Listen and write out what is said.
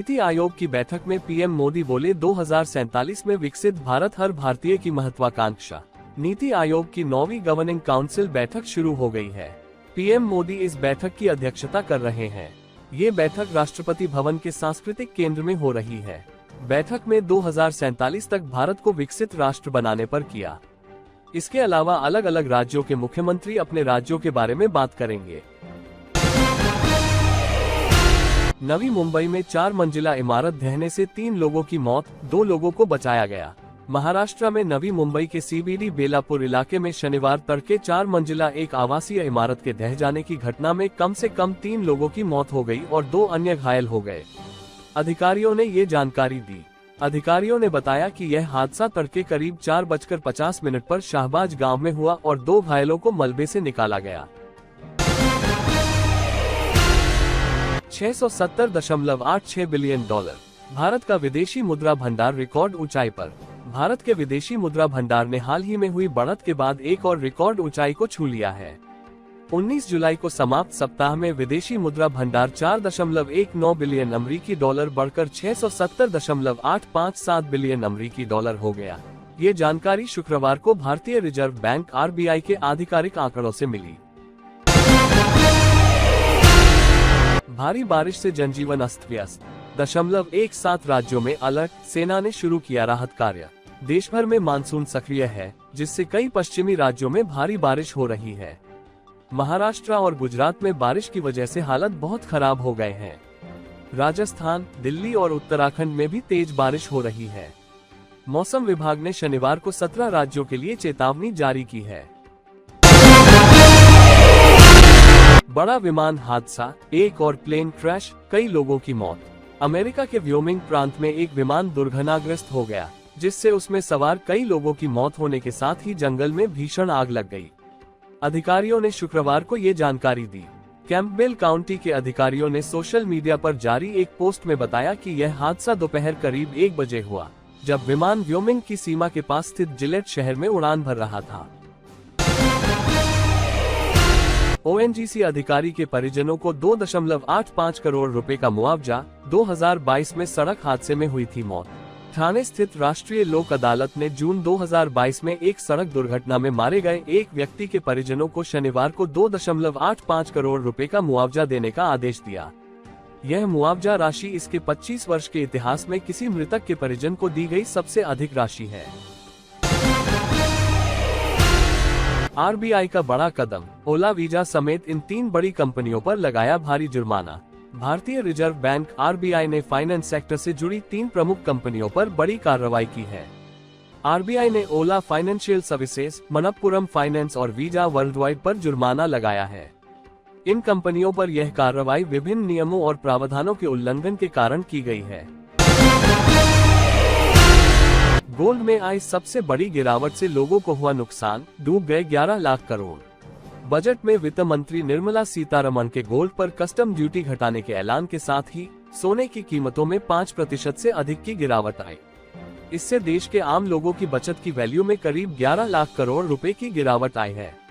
नीति आयोग की बैठक में पीएम मोदी बोले 2047 में विकसित भारत हर भारतीय की महत्वाकांक्षा। नीति आयोग की 9वीं गवर्निंग काउंसिल बैठक शुरू हो गई है। पीएम मोदी इस बैठक की अध्यक्षता कर रहे हैं। ये बैठक राष्ट्रपति भवन के सांस्कृतिक केंद्र में हो रही है। बैठक में 2047 तक भारत को विकसित राष्ट्र बनाने पर किया। इसके अलावा अलग अलग राज्यों के मुख्यमंत्री अपने राज्यों के बारे में बात करेंगे। नवी मुंबई में 4 मंजिला इमारत ढहने से 3 लोगों की मौत, 2 लोगों को बचाया गया। महाराष्ट्र में नवी मुंबई के सीबीडी बेलापुर इलाके में शनिवार तड़के 4 मंजिला एक आवासीय इमारत के ढह जाने की घटना में कम से कम 3 लोगों की मौत हो गई और 2 अन्य घायल हो गए। अधिकारियों ने ये जानकारी दी। अधिकारियों ने बताया कि यह हादसा तड़के करीब 4:50 पर शाहबाज गांव में हुआ और 2 घायलों को मलबे से निकाला गया। 670.86 बिलियन डॉलर। भारत का विदेशी मुद्रा भंडार रिकॉर्ड ऊंचाई पर। भारत के विदेशी मुद्रा भंडार ने हाल ही में हुई बढ़त के बाद एक और रिकॉर्ड ऊंचाई को छू लिया है। 19 जुलाई को समाप्त सप्ताह में विदेशी मुद्रा भंडार 4.19 बिलियन अमेरिकी डॉलर बढ़कर 670.857 बिलियन अमेरिकी डॉलर हो गया। ये जानकारी शुक्रवार को भारतीय रिजर्व बैंक (RBI) के आधिकारिक आंकड़ों से मिली। भारी बारिश से जनजीवन अस्त व्यस्त। 17 राज्यों में अलर्ट। सेना ने शुरू किया राहत कार्य। देश भर में मानसून सक्रिय है, जिससे कई पश्चिमी राज्यों में भारी बारिश हो रही है। महाराष्ट्र और गुजरात में बारिश की वजह से हालत बहुत खराब हो गए हैं। राजस्थान, दिल्ली और उत्तराखंड में भी तेज बारिश हो रही है। मौसम विभाग ने शनिवार को 17 राज्यों के लिए चेतावनी जारी की है। बड़ा विमान हादसा, एक और प्लेन क्रैश, कई लोगों की मौत। अमेरिका के व्योमिंग प्रांत में एक विमान दुर्घटनाग्रस्त हो गया, जिससे उसमें सवार कई लोगों की मौत होने के साथ ही जंगल में भीषण आग लग गई। अधिकारियों ने शुक्रवार को ये जानकारी दी। कैंपबेल काउंटी के अधिकारियों ने सोशल मीडिया पर जारी एक पोस्ट में बताया कि यह हादसा दोपहर करीब 1 बजे हुआ, जब विमान व्योमिंग की सीमा के पास स्थित जिलेट शहर में उड़ान भर रहा था। ONGC अधिकारी के परिजनों को 2.85 करोड़ रुपए का मुआवजा। 2022 में सड़क हादसे में हुई थी मौत। ठाणे स्थित राष्ट्रीय लोक अदालत ने जून 2022 में एक सड़क दुर्घटना में मारे गए एक व्यक्ति के परिजनों को शनिवार को 2.85 करोड़ रुपए का मुआवजा देने का आदेश दिया। यह मुआवजा राशि इसके 25 वर्ष के इतिहास में किसी मृतक के परिजन को दी गई सबसे अधिक राशि है। RBI का बड़ा कदम। ओला, वीजा समेत इन 3 बड़ी कंपनियों पर लगाया भारी जुर्माना। भारतीय रिजर्व बैंक (RBI) ने फाइनेंस सेक्टर से जुड़ी 3 प्रमुख कंपनियों पर बड़ी कार्रवाई की है। RBI ने ओला फाइनेंशियल सर्विसेज, मनप्पुरम फाइनेंस और वीजा वर्ल्डवाइड पर जुर्माना लगाया है। इन कंपनियों पर यह कार्रवाई विभिन्न नियमों और प्रावधानों के उल्लंघन के कारण की गई है। गोल्ड में आई सबसे बड़ी गिरावट से लोगों को हुआ नुकसान, डूब गए 11 लाख करोड़। बजट में वित्त मंत्री निर्मला सीतारमण के गोल्ड पर कस्टम ड्यूटी घटाने के ऐलान के साथ ही सोने की कीमतों में 5% से अधिक की गिरावट आई। इससे देश के आम लोगों की बचत की वैल्यू में करीब 11 लाख करोड़ रुपए की गिरावट आई है।